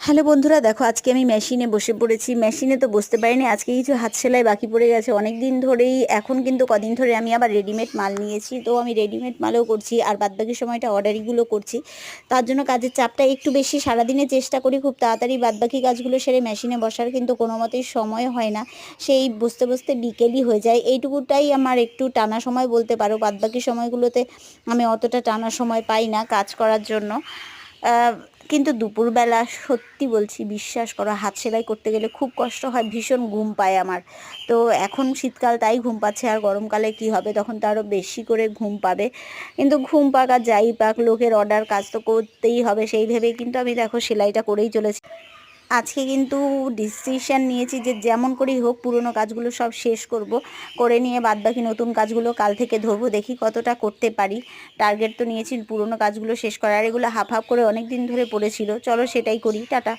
Hello বন্ধুরা, দেখো আজকে আমি মেশিনে বসে পড়েছি। মেশিনে তো বসতে পারিনি, আজকে কিছু হাত সেলাই বাকি পড়ে গেছে অনেক দিন ধরেই। এখন কিন্তু কদিন ধরে আমি আবার রেডিমেড মাল নিয়েছি, তো আমি রেডিমেড মালও করছি আর বাদবাকি সময়টা অর্ডারিগুলো করছি। তার জন্য কাজের চাপটা একটু বেশি। সারাদিনে চেষ্টা করি খুব তাড়াতাড়ি বাদবাকি কাজগুলো সেরে মেশিনে বসার, কিন্তু কোনো মতেই সময় হয় না। সেই বসতে বসতে বিকেলই হয়ে যায়। এইটুকুটাই আমার একটু টানা সময় বলতে পারো। বাদবাকি সময়গুলোতে আমি অতটা টানা সময় পাই না কাজ করার জন্য। আহ, কিন্তু দুপুরবেলা সত্যি বলছি, বিশ্বাস করো, হাত সেলাই করতে গেলে খুব কষ্ট হয়, ভীষণ ঘুম পায় আমার। তো এখন শীতকাল তাই ঘুম পাচ্ছে, আর গরমকালে কি হবে, তখন তো আরও বেশি করে ঘুম পাবে। কিন্তু ঘুম পাক আর যাই পাক, লোকের অর্ডার, কাজ তো করতেই হবে, সেই ভেবেই কিন্তু আমি দেখো সেলাইটা করেই চলেছি। আজকে কিন্তু ডিসিশন নিয়েছি যে যেমন করেই হোক পুরোনো কাজগুলো সব শেষ করব, করে নিয়ে বাদবাকি নতুন কাজগুলো কাল থেকে ধরবো, দেখি কতটা করতে পারি। টার্গেট তো নিয়েছি পুরোনো কাজগুলো শেষ করার, আর এগুলো হাফ হাফ করে অনেক দিন ধরে পড়েছিল, চলো সেটাই করি। টাটা।